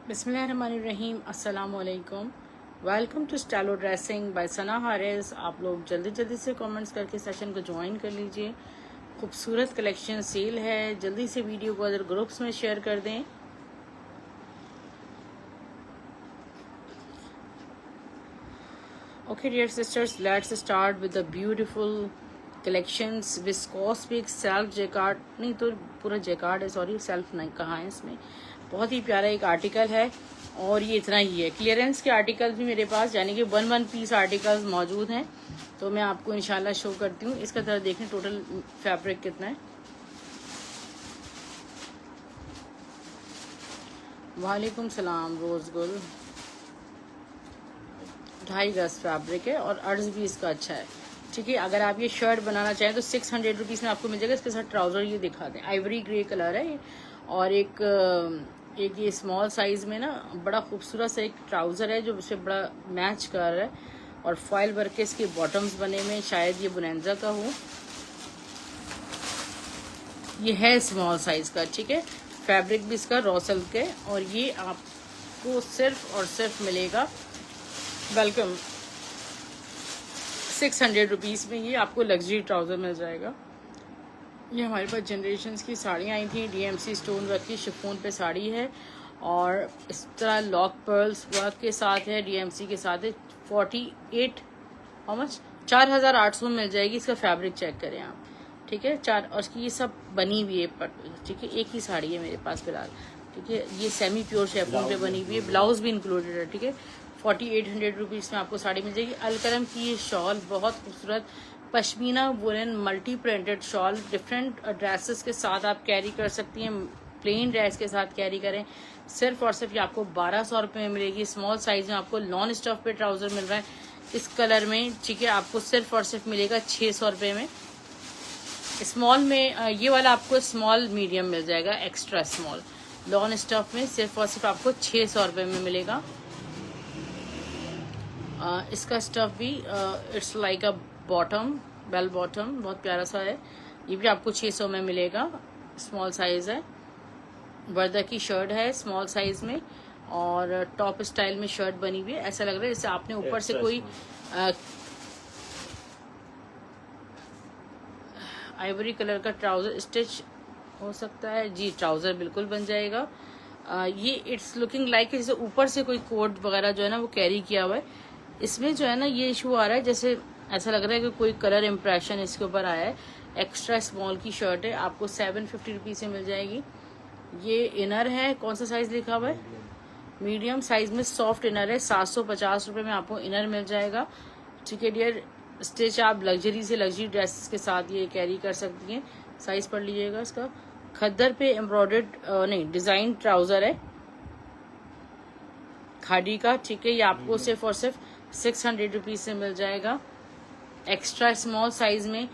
बिस्मिल्लाहिर्रहमानिर्रहीम, अस्सलाम वालेकुम। Welcome to stylo dressing by Sana Haris. आप लोग जल्दी जल्दी से कमेंट्स करके सेशन को ज्वाइन कर लीजिए। खूबसूरत कलेक्शन सेल है, जल्दी से वीडियो को अदर ग्रुप्स में शेयर कर दें। Okay dear sisters, let's start with the beautiful collections. Viscose भी एक सेल्फ जेकार्ड, नहीं तो पूरा जेकार्ड है, सॉरी सेल्फ नहीं कहाँ है इसमें। बहुत ही प्यारा एक आर्टिकल है और ये इतना ही है। क्लियरेंस के आर्टिकल्स भी मेरे पास यानी कि वन पीस आर्टिकल्स मौजूद हैं, तो मैं आपको इंशाल्लाह शो करती हूँ। इसका तरह देखें टोटल फैब्रिक कितना है। वालेकुम सलाम रोज गुल। 2.5 गज फैब्रिक है और अर्ज भी इसका अच्छा है। ठीक है, अगर आप ये शर्ट बनाना चाहें तो 600 रुपीज़ में आपको मिल जाएगा। इसके साथ ट्राउज़र ये दिखा दें, आइवरी ग्रे कलर है ये। और एक ये स्मॉल साइज़ में ना बड़ा खूबसूरत सा एक ट्राउज़र है जो उससे बड़ा मैच कर रहा है। और फॉयल वर्क के इसके बॉटम्स बने में, शायद ये बुनेंजा का हो। ये है स्मॉल साइज़ का, ठीक है। फैब्रिक भी इसका रॉ सिल्क है और ये आपको सिर्फ और सिर्फ मिलेगा वेलकम 600 रुपीज़ में। ये आपको लग्जरी ट्राउज़र मिल जाएगा। ये हमारे पास जनरेशन्स की साड़ियाँ आई थी, डीएमसी स्टोन वर्क की शिफॉन पे साड़ी है और इस तरह लॉक पर्ल्स वर्क के साथ है, डीएमसी के साथ है। 48 हाउ मच 4800 मिल जाएगी। इसका फैब्रिक चेक करें आप, ठीक है। और इसकी ये सब बनी हुई है, ठीक है। एक ही साड़ी है मेरे पास फिलहाल, ठीक है। ये सेमी प्योर शिफॉन पे बनी हुई है, ब्लाउज भी इंक्लूडेड है, ठीक है। 4800 रुपीज़ में आपको साड़ी मिल जाएगी। अलकरम की ये शॉल बहुत खूबसूरत pashmina woollen multi printed shawl, different dresses के साथ आप कैरी कर सकती हैं। प्लेन ड्रेस के साथ कैरी करें, सिर्फ और सिर्फ ये आपको 1200 रुपये में मिलेगी। स्मॉल साइज में आपको नॉन स्टफ पे ट्राउज़र मिल रहा है इस कलर में, ठीक है। आपको सिर्फ और सिर्फ मिलेगा 600 रुपये में। स्मॉल में ये वाला आपको स्मॉल मीडियम मिल जाएगा, एक्स्ट्रा स्मॉल लॉन स्टफ में सिर्फ और सिर्फ आपको 600 रुपये में मिलेगा। इसका स्टफ भी it's like a bottom, bell bottom, बहुत प्यारा सा है। ये भी आपको 600 में मिलेगा। स्मॉल साइज है, वर्दा की शर्ट है स्मॉल साइज में और टॉप स्टाइल में शर्ट बनी हुई है। ऐसा लग रहा है जैसे आपने ऊपर से कोई आइवरी कलर का ट्राउजर स्टिच हो सकता है जी। ट्राउजर बिल्कुल बन जाएगा। ये इट्स लुकिंग लाइक जैसे ऊपर से कोई कोट वगैरह जो है ना वो कैरी किया हुआ है। इसमें जो है ना ये इशू आ रहा है, जैसे ऐसा लग रहा है कि कोई कलर इम्प्रेशन इसके ऊपर आया है। एक्स्ट्रा स्मॉल की शर्ट है, आपको 750 रुपीज़ से मिल जाएगी। ये इनर है, कौन सा साइज लिखा हुआ है? मीडियम साइज में सॉफ्ट इनर है। 750 रुपये में आपको इनर मिल जाएगा, ठीक है डियर। स्टिच आप लग्जरी से लग्जरी ड्रेसेस के साथ ये कैरी कर सकती हैं। साइज पढ़ लीजिएगा इसका। खद्दर पे एम्ब्रॉयडर्ड नहीं डिजाइन ट्राउजर है खादी का, ठीक है। ये आपको सिर्फ और सिर्फ 600 रुपीज़ से मिल जाएगा। एक्स्ट्रा स्मॉल साइज में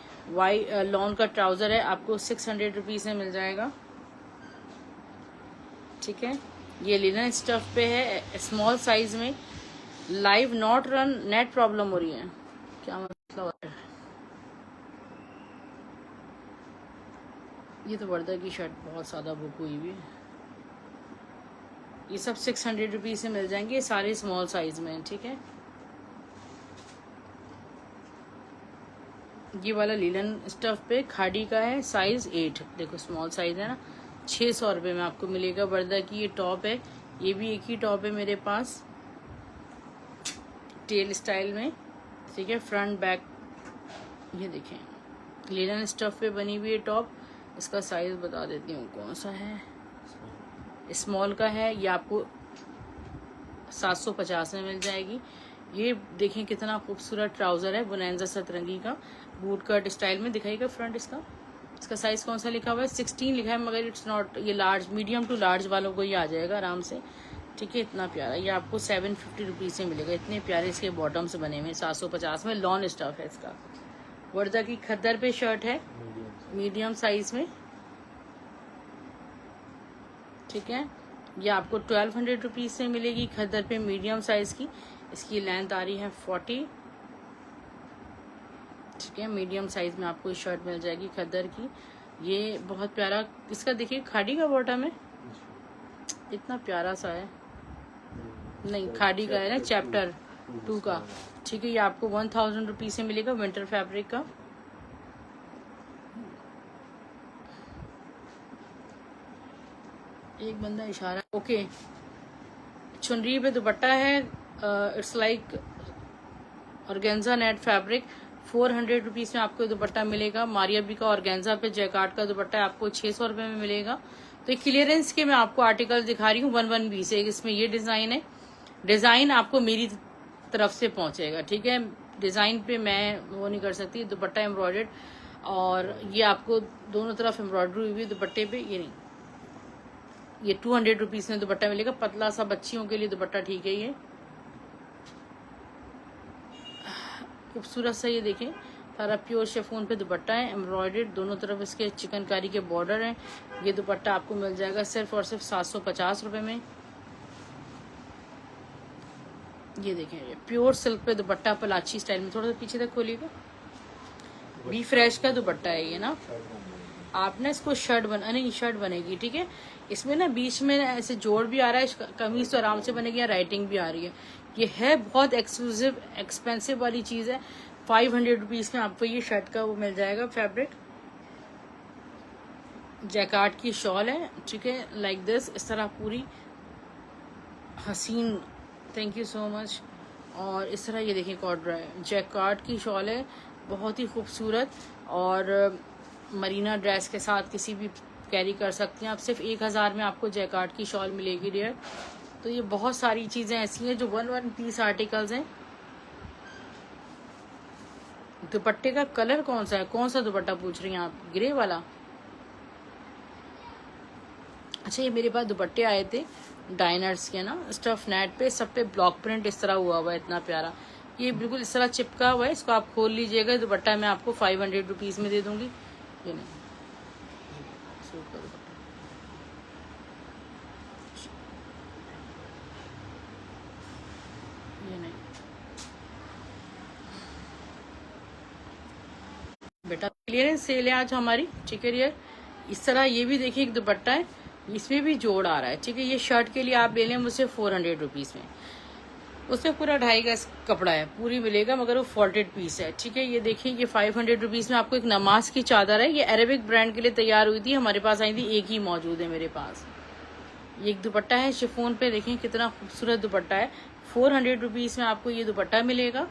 लॉन का ट्राउजर है, आपको 600 रुपीज़ से मिल जाएगा, ठीक है। ये लिनन स्टफ पे है स्मॉल साइज में। Live not run, net problem हो रही है, क्या मतलब है? ये तो वर्दा की शर्ट बहुत सादा बुक हुई हुई है। ये सब 600 रुपीज़ से मिल जाएंगे, सारे स्मॉल साइज में, ठीक है। ये वाला लीलन स्टफ पे खाड़ी का है, साइज 8, देखो स्मॉल साइज है ना। 600 रुपये में आपको मिलेगा। वर्दा की ये टॉप है, ये भी एक ही टॉप है मेरे पास टेल स्टाइल में, ठीक है। फ्रंट बैक ये देखें, लीलन स्टफ पे बनी हुई है टॉप। इसका साइज बता देती हूँ कौन सा है, स्मॉल का है। ये आपको 750 में मिल जाएगी। ये देखें कितना खूबसूरत ट्राउजर है, बुनेंजा सतरंगी का बूट कट स्टाइल में दिखाएगा फ्रंट इसका साइज कौन सा लिखा हुआ है? 16 लिखा है, मगर इट्स नॉट, ये लार्ज, मीडियम टू लार्ज वालों को ये आ जाएगा आराम से, ठीक है। इतना प्यारा ये आपको 750 रुपीज़ से मिलेगा। इतने प्यारे इसके बॉटम्स बने हुए, 750 में। लॉन स्टफ है इसका। वर्दा की खद्दर पे शर्ट है मीडियम साइज में, ठीक है। ये आपको 1200 रुपीज़ से मिलेगी खद्दर पे मीडियम साइज की। इसकी लेंथ आ रही है 40, ठीक है। मीडियम साइज में आपको शर्ट मिल जाएगी खद्दर की। ये बहुत प्यारा, इसका देखिए खाड़ी का बॉटम है, इतना प्यारा सा है, नहीं, खादी का है ना, चैप्टर 2 का। ठीक है, ये आपको 1000 रुपीज से मिलेगा, विंटर फैब्रिक का। एक बंदा इशारा, ओके। चुनरी पे दुपट्टा है, it's like organza net fabric. 400 rupees में आपको दुपट्टा मिलेगा। मारिया बी का ऑर्गेन्जा पे जैकार्ड का दुपट्टा है, आपको 600 रुपए में मिलेगा। तो क्लियरेंस के मैं आपको आर्टिकल दिखा रही हूँ 1 से। इसमें ये डिजाइन है, डिजाइन आपको मेरी तरफ से पहुंचेगा, ठीक है। डिजाइन पे मैं वो नहीं कर सकती। दुपट्टा एम्ब्रॉयडर्ड, और ये आपको दोनों तरफ एम्ब्रॉयडरी हुई दुपट्टे पे। ये नहीं, ये 200 रुपीज में दुपट्टा मिलेगा। पतला सा बच्चियों के लिए दुपट्टा ठीक है। ये खूबसूरत सा, ये देखें, सारा प्योर शिफॉन पे दुपट्टा है, एम्ब्रॉयडर्ड, दोनों तरफ इसके चिकनकारी के बॉर्डर हैं। ये दुपट्टा आपको मिल जाएगा सिर्फ और सिर्फ 750 रुपए में। ये देखें, ये प्योर सिल्क पे दुपट्टा पलाची स्टाइल में। थोड़ा सा पीछे तक खोलिएगा। बी फ्रेश का दुपट्टा है ये ना। आप ना इसको शर्ट नहीं, शर्ट बनेगी, ठीक है। इसमें ना बीच में ऐसे जोड़ भी आ रहा है, कमीज तो आराम से बनेगी, राइटिंग भी आ रही है। ये है बहुत एक्सक्लूसिव एक्सपेंसिव वाली चीज है। 500 रुपीज में आपको ये शर्ट का वो मिल जाएगा फैब्रिक। जैकार्ड की शॉल है, ठीक है, लाइक दिस, इस तरह पूरी हसीन, थैंक यू सो मच। और इस तरह ये देखिए कॉर्ड्रा है, जैकार्ड की शॉल है, बहुत ही खूबसूरत, और मरीना ड्रेस के साथ किसी भी कैरी कर सकती हैं आप। सिर्फ 1000 में आपको जैकार्ड की शॉल मिलेगी डियर। तो ये बहुत सारी चीजें ऐसी हैं जो 1 पीस आर्टिकल्स हैं। दुपट्टे का कलर कौन सा है, कौन सा दुपट्टा पूछ रही हैं आप, ग्रे वाला? अच्छा, ये मेरे पास दुपट्टे आए थे डाइनर्स के ना, स्टफ नेट पे, सब पे ब्लॉक प्रिंट इस तरह हुआ हुआ है, इतना प्यारा। ये बिल्कुल इस तरह चिपका हुआ है, इसको आप खोल लीजिएगा। दुपट्टा मैं आपको 500 रुपीज में दे दूंगी। ये नहीं, सूट का दुपट्टा, ये नहीं बेटा, क्लियरेंस सेल है आज हमारी, ठीक है यार। इस तरह ये भी देखिए एक दुपट्टा है, इसमें भी जोड़ आ रहा है, ठीक है। ये शर्ट के लिए आप ले लें मुझसे 400 रुपीज में। उसमें पूरा 2.5 गज कपड़ा है, पूरी मिलेगा, मगर वो फोल्डेड पीस है, ठीक है। ये देखिए, ये 500 रुपीज में आपको एक नमाज की चादर है। ये अरेबिक ब्रांड के लिए तैयार हुई थी, हमारे पास आई थी, एक ही मौजूद है मेरे पास। ये एक दुपट्टा है शिफॉन पे, देखें कितना खूबसूरत दुपट्टा है। 400 रुपीज में आपको ये दुपट्टा मिलेगा।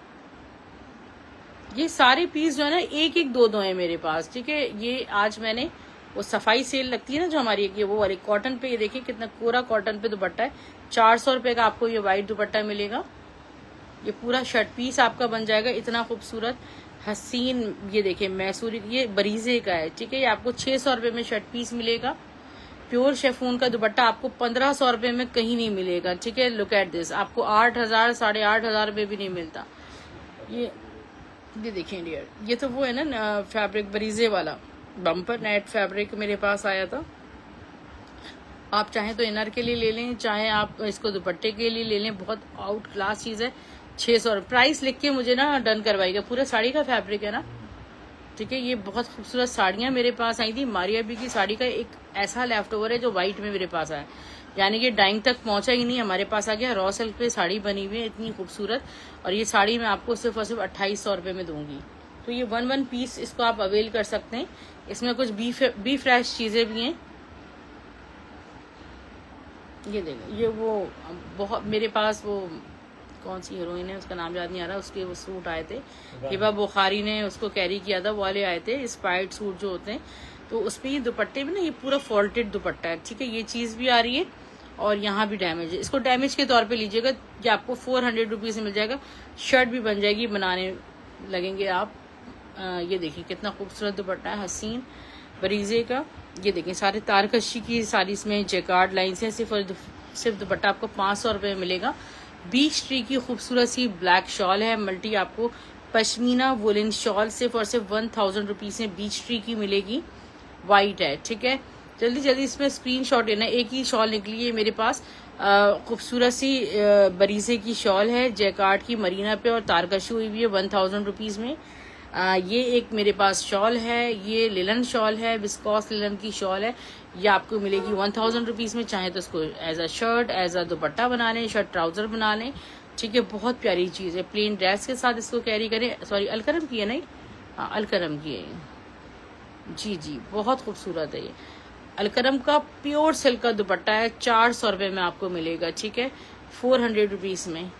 ये सारे पीस जो है ना, एक एक दो है मेरे पास, ठीक है। ये आज मैंने वो सफाई सेल लगती है ना जो हमारी, ये वो वाली कॉटन पे, ये देखिए कितना कोरा कॉटन पे दुपट्टा है। 400 रुपए का आपको ये व्हाइट दुपट्टा मिलेगा। ये पूरा शर्ट पीस आपका बन जाएगा, इतना खूबसूरत हसीन। ये देखिए मैसूरी, ये बरीजे का है, ठीक है। ये आपको 600 रुपए में शर्ट पीस मिलेगा। प्योर शेफून का दुपट्टा आपको 1500 रुपए में कहीं नहीं मिलेगा, ठीक है। लुक एट दिस, आपको 8000 8,500 रुपए भी नहीं मिलता। ये देखिए डियर, ये तो वो है ना फैब्रिक बरीजे वाला बम्पर नेट फैब्रिक मेरे पास आया था। आप चाहें तो इनर के लिए ले लें, चाहे आप इसको दुपट्टे के लिए ले लें, बहुत आउट क्लास चीज है। 600 प्राइस लिख के मुझे ना डन करवाइएगा। पूरा साड़ी का फैब्रिक है ना, ठीक है। ये बहुत खूबसूरत साड़ियां मेरे पास आई थी। मारिया बी की साड़ी का एक ऐसा लेफ्ट ओवर है जो व्हाइट में मेरे पास आया, यानी कि डाइंग तक पहुंचा ही नहीं, हमारे पास आ गया। रॉ सिल्क पे साड़ी बनी हुई है, इतनी खूबसूरत। और ये साड़ी मैं आपको सिर्फ और सिर्फ 2800 रुपए में दूंगी। तो ये 1 पीस इसको आप अवेल कर सकते हैं। इसमें कुछ बी फ्रेश चीजें भी हैं। ये देखो, ये वो बहुत मेरे पास वो कौन सी हीरोइन है, उसका नाम याद नहीं आ रहा, उसके वो सूट आए थे, हिबा बुखारी ने उसको कैरी किया था, वो वाले आए थे इंस्पायर्ड सूट जो होते हैं। तो उसपे ये दुपट्टे में ना, ये पूरा फॉल्टेड दुपट्टा है, ठीक है। ये चीज भी आ रही है, और यहाँ भी डैमेज है। इसको डैमेज के तौर पे लीजिएगा। ये आपको 400 रुपीज में मिल जाएगा। शर्ट भी बन जाएगी, बनाने लगेंगे आप। ये देखिए कितना खूबसूरत दुपट्टा है, हसीन बरीजे का। ये देखिए सारे तारकशी की सारी इसमें जैकार्ड लाइन्स है। सिर्फ दुपट्टा आपको 500 रुपए में मिलेगा। बीच ट्री की खूबसूरत सी ब्लैक शॉल है, मल्टी आपको पश्मीना वुलन शॉल सिर्फ और सिर्फ 1000 रुपीज में बीच ट्री की मिलेगी। वाइट है, ठीक है। जल्दी जल्दी इसमें स्क्रीनशॉट लेना। एक ही शॉल निकली है मेरे पास, खूबसूरत सी बरीजे की शॉल है, जैकार्ड की, मरीना पे, और तारकशी हुई हुई है 1000 रुपीज में। ये एक मेरे पास शॉल है, ये लिलन शॉल है, विस्कॉस लिलन की शॉल है। ये आपको मिलेगी 1000 रुपीज़ में। चाहे तो इसको as a shirt, as a dupatta बना लें, शर्ट ट्राउजर बना लें, ठीक है। बहुत प्यारी चीज़ है, प्लेन ड्रेस के साथ इसको कैरी करें। सॉरी, अलकरम की है, नहीं, हाँ अलकरम की है जी जी, बहुत खूबसूरत है ये। अलकरम का प्योर सिल्क का दुपट्टा है, 400 रुपये में आपको मिलेगा, ठीक है, 400 रुपीज़ में।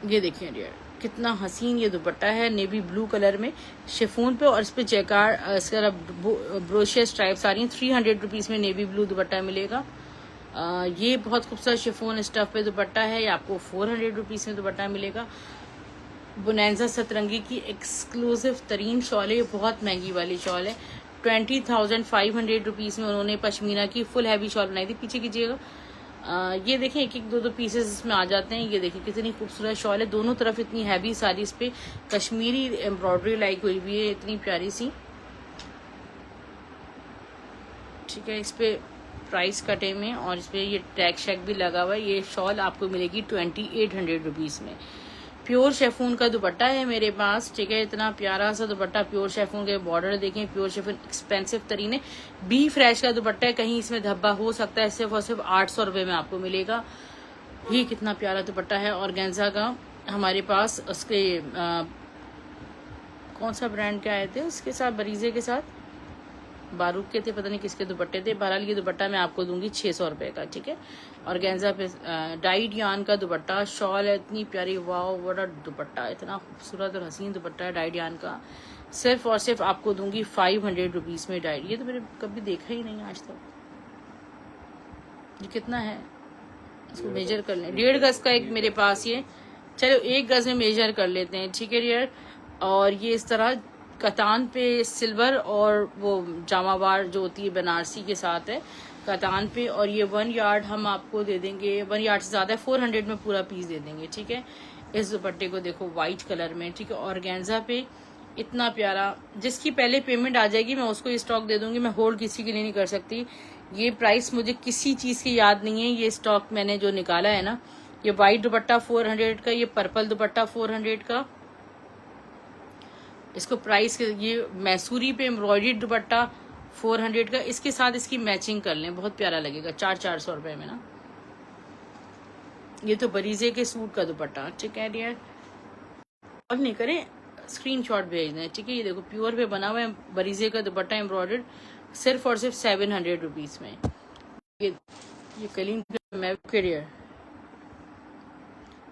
ये देखिए डियर, कितना हसीन ये दुपट्टा है, नेवी ब्लू कलर में शिफॉन पे, और इस पे जैकार इसका ब्रोशिया स्ट्राइप्स आ रही हैं। 300 रुपीज़ में नेवी ब्लू दुपट्टा मिलेगा। ये बहुत खूबसूरत शिफॉन स्टफ पे दुपट्टा है, ये आपको 400 रुपीज़ में दुपट्टा मिलेगा। बोनेंजा सतरंगी की एक्सक्लूसिव तरीन शॉल है, ये बहुत महंगी वाली शॉल है। 20,500 रुपीज़ में उन्होंने पश्मीना की फुल हैवी शॉल बनाई थी। पीछे कीजिएगा, ये देखें, एक एक दो दो पीसेस इसमें आ जाते हैं। ये देखिए कितनी खूबसूरत शॉल है, दोनों तरफ इतनी हैवी सारी, इस पे कश्मीरी एम्ब्रॉयडरी लाइक हुई हुई है, इतनी प्यारी सी, ठीक है। इस पे प्राइस कटे में, और इस पे ये टैग शैग भी लगा हुआ है। ये शॉल आपको मिलेगी 2800 रुपीज़ में। प्योर शेफून का दुपट्टा है मेरे पास, ठीक है। इतना प्यारा सा दुपट्टा, प्योर शेफून के बॉर्डर देखें, प्योर शेफून एक्सपेंसिव तरीन है। बी फ्रेश का दुपट्टा है, कहीं इसमें धब्बा हो सकता है, सिर्फ और सिर्फ 800 रुपये में आपको मिलेगा। ये कितना प्यारा दुपट्टा है ऑर्गेन्जा का हमारे पास। उसके कौन सा ब्रांड के आए थे उसके साथ, बरीजे के साथ, बारूक के थे, पता नहीं किसके दुपट्टे थे। बहरहाल ये दुपट्टा मैं आपको दूंगी 600 रुपये का, ठीक है। ऑर्गेन्जा पे डाइड यान का दुपट्टा, शॉल है इतनी प्यारी, वाओ बड़ा दुपट्टा, इतना खूबसूरत और हसीन दुपट्टा है डाइड यान का। सिर्फ और सिर्फ आपको दूंगी 500 रुपीज़ में डाइड। ये तो मैंने कभी देखा ही नहीं आज तक। ये कितना है, इसको मेजर कर लें। 1.5 गज का एक मेरे पास, ये चलो 1 गज में मेजर कर लेते हैं, ठीक है डियर। और ये इस तरह कतान पे सिल्वर और वो जामावार जो होती है बनारसी के साथ है कतान पे, और ये 1 यार्ड हम आपको दे देंगे, 1 यार्ड से ज़्यादा है, 400 में पूरा पीस दे देंगे, ठीक है। इस दुपट्टे को देखो वाइट कलर में, ठीक है, ऑर्गेन्जा पे इतना प्यारा। जिसकी पहले पेमेंट आ जाएगी मैं उसको ये स्टॉक दे दूंगी, मैं होल्ड किसी के लिए नहीं कर सकती। ये प्राइस मुझे किसी चीज़ की याद नहीं है, ये स्टॉक मैंने जो निकाला है ना। ये वाइट दुपट्टा 400 का, ये पर्पल दुपट्टा 400 का, इसको प्राइस, ये मैसूरी पे एम्ब्रॉयडरी दुपट्टा 400 का, इसके साथ इसकी मैचिंग कर लें, बहुत प्यारा लगेगा 400 रुपये में ना। ये तो बरीजे के सूट का दुपट्टा, ठीक है डियर। और नहीं करें, स्क्रीनशॉट भेज दें, ठीक है। ये देखो प्योर पे बना हुआ है बरीजे का दुपट्टा एम्ब्रॉयडर्ड, सिर्फ और सिर्फ 700 रुपीज़ में। ये कलीम के डियर।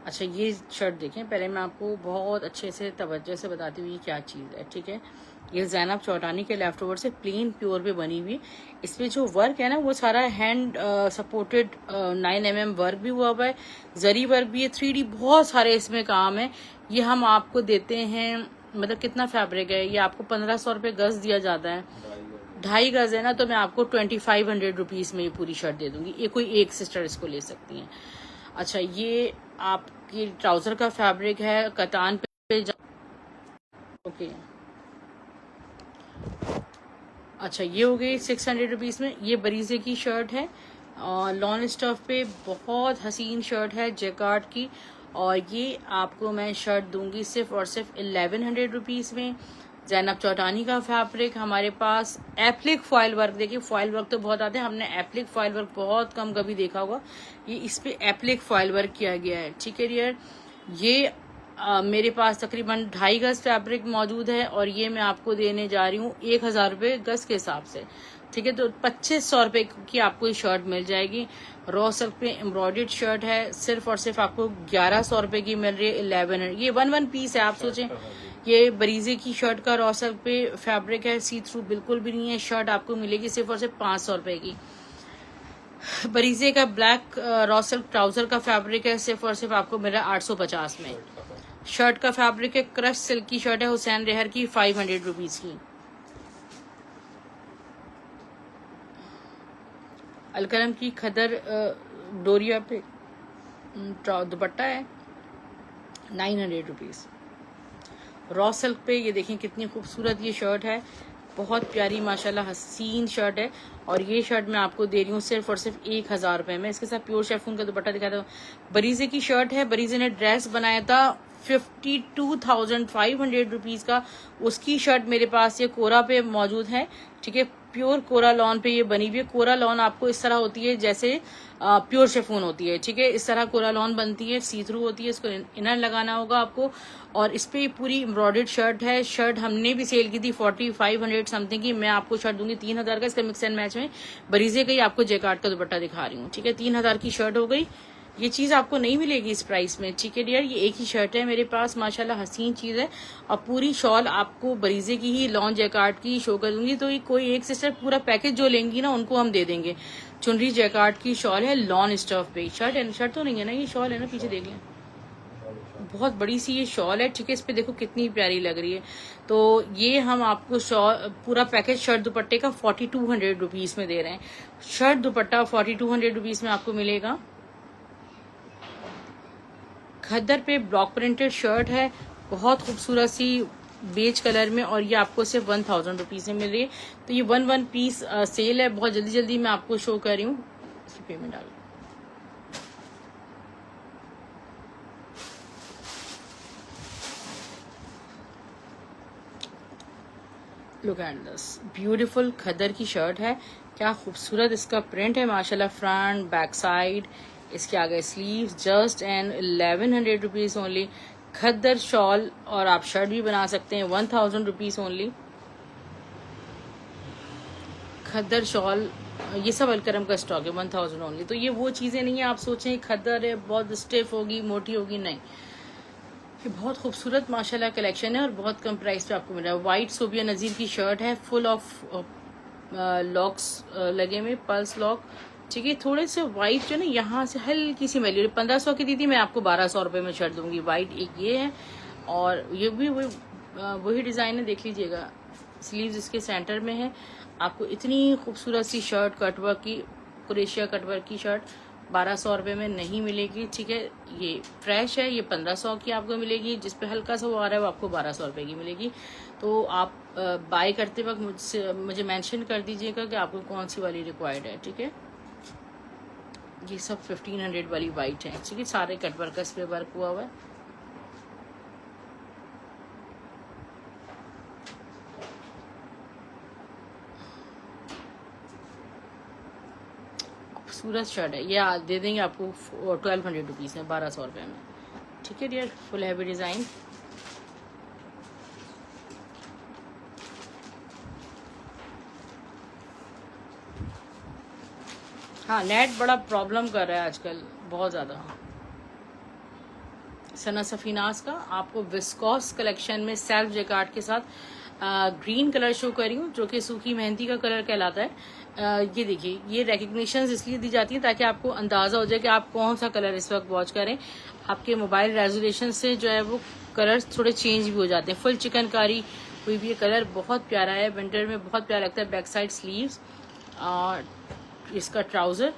अच्छा ये शर्ट देखें, पहले मैं आपको बहुत अच्छे से तवज्जो से बताती हूँ ये क्या चीज़ है, ठीक है। ये ज़ैनब चौटानी के लेफ्ट ओवर से प्लेन प्योर पे बनी हुई, इसमें जो वर्क है ना वो सारा हैंड सपोर्टेड 9 mm वर्क भी हुआ है, जरी वर्क भी है, 3D बहुत सारे इसमें काम है। ये हम आपको देते हैं, मतलब कितना फैब्रिक है, ये आपको 1500 रुपये गज दिया जाता है, 2.5 गज है ना, तो मैं आपको 2500 रुपीज़ में ये पूरी शर्ट दे दूंगी। ये कोई एक सिस्टर इसको ले सकती हैं। अच्छा ये आपकी ट्राउजर का फैब्रिक है, कतान पे ओके। अच्छा ये हो गई 600 रुपीज़ में। ये बरीजे की शर्ट है और लॉन स्टफ पे बहुत हसीन शर्ट है जैकार्ड की, और ये आपको मैं शर्ट दूंगी सिर्फ और सिर्फ 1100 रुपीज़ में। ज़ैनब चौटानी का फैब्रिक हमारे पास, एप्लिक फॉयल वर्क, देखिए फॉयल वर्क तो बहुत आते हैं, हमने एप्लिक फॉयल वर्क बहुत कम कभी देखा होगा, ये इस पे एप्लिक फॉयल वर्क किया गया है, ठीक है डियर। ये मेरे पास तकरीबन 2.5 गज फैब्रिक मौजूद है, और ये मैं आपको देने जा रही हूँ 1000 रुपये गज के हिसाब से, ठीक है। तो 2500 रुपये की आपको ये शर्ट मिल जाएगी। रॉ सिल्क पे एम्ब्रॉयडर्ड शर्ट है, सिर्फ और सिर्फ आपको 1100 रुपये की मिल रही है, 1100। ये 1 पीस है, आप सोचें ये बरीजे की शर्ट का रॉ सिल्क पे फैब्रिक है, सी थ्रू बिल्कुल भी नहीं है। शर्ट आपको मिलेगी सिर्फ और सिर्फ 500 रुपये की। बरीजे का ब्लैक रॉ सिल्क ट्राउजर का फैब्रिक है, सिर्फ और सिर्फ आपको मिल रहा है 850 में। शर्ट का फैब्रिक है, क्रश सिल्क की शर्ट है हुसैन रेहर की, 500 रुपीज़ की। अलकरम की खदर डोरिया पे दुपट्टा है, 900 रुपीज़। रॉ सिल्क पे ये देखें कितनी खूबसूरत ये शर्ट है, बहुत प्यारी माशाल्लाह हसीन शर्ट है। और ये शर्ट मैं आपको दे रही हूँ सिर्फ और सिर्फ 1000 रुपये में। इसके साथ प्योर शेफून का दुपट्टा दिखाता हूँ। बरीजे की शर्ट है, बरीजे ने ड्रेस बनाया था 52,500 रुपीज़ का। उसकी शर्ट मेरे पास ये कोरा पे मौजूद है, ठीक है। प्योर कोरा लॉन पे ये बनी हुई है। कोरा लॉन आपको इस तरह होती है जैसे प्योर शेफून होती है, ठीक है। इस तरह कोरा लॉन बनती है, सी थ्रू होती है। इसको इनर लगाना होगा आपको। और इस पे पूरी एम्ब्रॉयडर्ड शर्ट है। शर्ट हमने भी सेल की थी 4500 समथिंग की। मैं आपको शर्ट दूंगी 3000 का। इसका मिक्स एंड मैच में बरीजे का ही आपको जैकार्ड का दुपट्टा दिखा रही हूँ, ठीक है। 3000 की शर्ट हो गई। ये चीज़ आपको नहीं मिलेगी इस प्राइस में, ठीक है डियर। ये एक ही शर्ट है मेरे पास, माशाल्लाह हसीन चीज़ है। और पूरी शॉल आपको बरीजे की ही लॉन जैकार्ड की शो कर दूंगी। तो ये कोई एक सिस्टर पूरा पैकेज जो लेंगी ना उनको हम दे देंगे। चुनरी जैकार्ड की शॉल है, लॉन स्टफ पे। शर्ट है, शर्ट तो नहीं है ना, ये शॉल है ना, पीछे देख लें। बहुत बड़ी सी ये शॉल है, ठीक है। इस पे देखो कितनी प्यारी लग रही है। तो ये हम आपको शॉल पूरा पैकेज शर्ट दुपट्टे का 4200 रुपीज़ में दे रहे हैं। शर्ट दुपट्टा 4200 रुपीज़ में आपको मिलेगा। खद्दर पे ब्लॉक प्रिंटेड शर्ट है, बहुत खूबसूरत सी बेज कलर में। और ये आपको सिर्फ 1000 रुपीज़ में मिल रही है। तो ये वन पीस सेल है। बहुत जल्दी जल्दी मैं आपको शो कर रही हूँ। इसकी पेमेंट डाल, लुक एट दिस ब्यूटीफुल खद्दर की शर्ट है। क्या खूबसूरत इसका प्रिंट है माशाल्लाह। फ्रंट बैक साइड, इसके आगे sleeves, just and 1100 rupees only. Khaddar shawl और आप शर्ट भी बना सकते हैं 1000 रुपीज़ ओनली। खद्दर शॉल ये सब अलकरम का स्टॉक है, 1000 ओनली। तो ये वो चीज़ें नहीं है आप सोचें खद्दर है बहुत स्टिफ होगी, मोटी होगी, नहीं। ये बहुत खूबसूरत माशाल्लाह कलेक्शन है और बहुत कम प्राइस पे आपको मिल रहा है। वाइट सोबिया नज़ीर की शर्ट है, फुल ऑफ लॉक्स लगे हुए, पल्स लॉक, ठीक है। थोड़े से वाइट जो ना यहाँ से हल्की सी मैली 1500 की दी थी, मैं आपको 1200 रुपये में शर्ट दूंगी। वाइट एक ये है और ये भी वही डिज़ाइन है, देख लीजिएगा। स्लीव्स इसके सेंटर में है। आपको इतनी खूबसूरत सी शर्ट कटवर्क की, क्रोशिया कटवर्क की शर्ट 1200 रुपये में नहीं मिलेगी, ठीक है। ये फ्रेश है, ये 1500 की आपको मिलेगी। जिस पे हल्का सा वो आ रहा है वो आपको 1200 रुपये की मिलेगी। तो आप बाय करते वक्त मुझे मेंशन कर दीजिएगा कि आपको कौन सी वाली रिक्वायर्ड है, ठीक है। ये सब 1500 वाली वाइट है, ठीक है। सारे कटवर्क इस पे वर्क हुआ हुआ है। खूबसूरत शर्ट है, ये दे देंगे आपको 1200 रुपीज़ में, 1200 रुपये में, ठीक है डियर। Full heavy design. हाँ, नेट बड़ा प्रॉब्लम कर रहा है आजकल, बहुत ज़्यादा। सना सफीनाज का आपको विस्कॉस कलेक्शन में सेल्फ जैकार्ड के साथ ग्रीन कलर शो कर रही हूँ, जो कि सूखी मेहंदी का कलर कहलाता है। ये देखिए, ये रिकग्निशन इसलिए दी जाती है ताकि आपको अंदाज़ा हो जाए कि आप कौन सा कलर इस वक्त वॉच करें। आपके मोबाइल रेजोल्यूशन से जो है वो कलर थोड़े चेंज भी हो जाते हैं। फुल चिकनकारी हुई भी ये कलर बहुत प्यारा है, विंटर में बहुत प्यारा लगता है। बैक साइड स्लीव्स और इसका ट्राउज़र,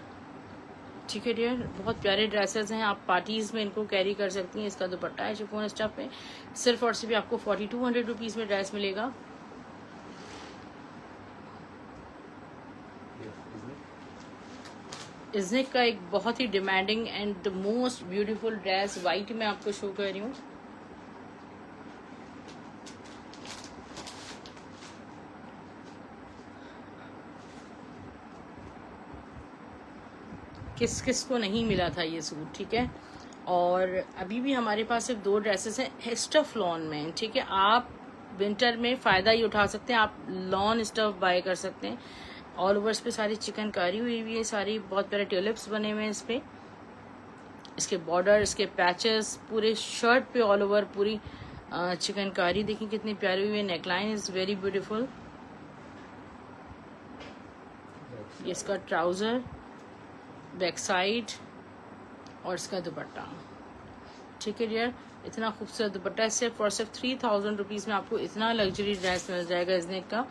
ठीक है डियर। बहुत प्यारे ड्रेसेस हैं, आप पार्टीज में इनको कैरी कर सकती हैं। इसका दुपट्टा है शिफॉन स्टफ में, सिर्फ और सिर्फ आपको 4200 रुपीज़ में ड्रेस मिलेगा। इज़निक का एक बहुत ही demanding and the most beautiful dress white में आपको शो कर रही हूँ। किस किस को नहीं मिला था ये सूट, ठीक है। और अभी भी हमारे पास सिर्फ 2 ड्रेसेस हैं स्टफ लॉन में, ठीक है। आप विंटर में फ़ायदा ही उठा सकते हैं, आप लॉन स्टफ बाय कर सकते हैं। ऑल ओवर इस पे सारी चिकनकारी हुई हुई है, सारी बहुत प्यारे ट्यूलिप्स बने हुए हैं इस पे। इसके बॉर्डर, इसके पैचेस, पूरे शर्ट पे ऑल ओवर पूरी चिकनकारी देखिए कितनी प्यारी हुई है। Neckline is very beautiful. ये इसका ट्राउज़र, बैक साइड और इसका दुपट्टा, ठीक है डियर। इतना खूबसूरत दुपट्टा है, सिर्फ और सिर्फ 3000 रुपीज़ में आपको इतना लग्जरी ड्रेस मिल जाएगा इज़निक का।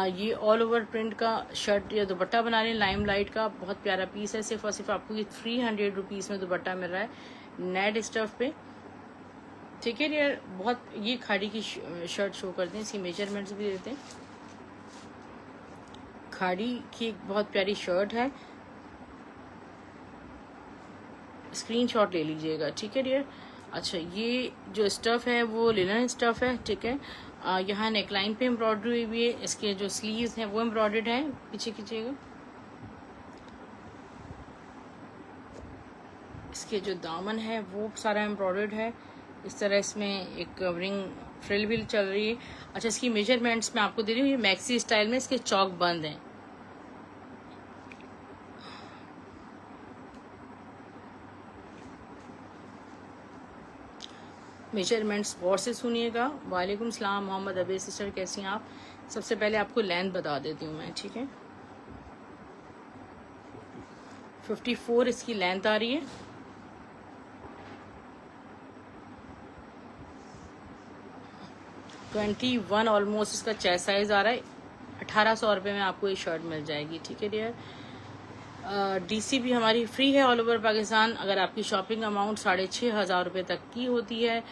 ये ऑल ओवर प्रिंट का शर्ट या दुपट्टा बना रहे हैं, लाइम लाइट का बहुत प्यारा पीस है। सिर्फ और सिर्फ आपको ये 300 रुपीज़ में दुपट्टा मिल रहा है नेट स्टफ पे, ठीक है डियर। बहुत ये खाड़ी की शर्ट शो करते हैं, इसकी मेजरमेंट्स भी देते हैं। खाड़ी की एक बहुत प्यारी शर्ट है, स्क्रीनशॉट ले लीजिएगा, ठीक है डियर। अच्छा, ये जो स्टफ़ है वो लिनन स्टफ़ है, ठीक है। यहाँ नेकलाइन पे एम्ब्रॉयडरी हुई है, इसके जो स्लीव्स हैं वो एम्ब्रॉयडर्ड है, पीछे कीजिएगा। इसके जो दामन है वो सारा एम्ब्रॉयडर्ड है, इस तरह इसमें एक कवरिंग फ्रिल भी चल रही है। अच्छा, इसकी मेजरमेंट्स मैं आपको दे रही हूँ, ये मैक्सी स्टाइल में इसके चौक बंद हैं। मेजरमेंट्स गौर से सुनिएगा। वालेकुम सलाम मोहम्मद अबे सिस्टर, कैसी हैं आप? सबसे पहले आपको लेंथ बता देती हूँ मैं, ठीक है। 54 इसकी लेंथ आ रही है। ट्वेंटी वन ऑलमोस्ट इसका चेस्ट साइज आ रहा है। 1800 रुपये में आपको ये शर्ट मिल जाएगी, ठीक है डियर। डीसी भी हमारी फ्री है ऑल ओवर पाकिस्तान, अगर आपकी शॉपिंग अमाउंट 6500 रुपये तक की होती है।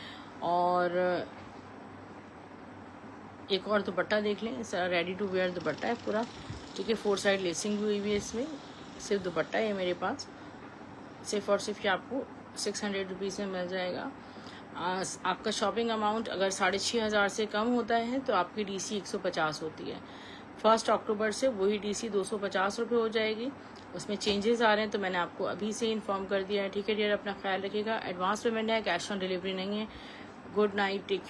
और एक और दुपट्टा देख लें, रेडी टू वेयर दुपट्टा है पूरा, ठीक है। 4 साइड लेसिंग भी हुई हुई है इसमें, सिर्फ दुपट्टा है मेरे पास। सिर्फ और सिर्फ ये आपको 600 रुपीज़ में मिल जाएगा। आपका शॉपिंग अमाउंट अगर 6500 से कम होता है तो आपकी डीसी 150 होती है। 1 अक्टूबर से वही डीसी 250 रुपये हो जाएगी। उसमें चेंजेस आ रहे हैं तो मैंने आपको अभी से इन्फॉर्म कर दिया है, ठीक है डियर। अपना ख्याल रखिएगा। एडवांस पेमेंट है, कैश ऑन डिलीवरी नहीं है। Good night, take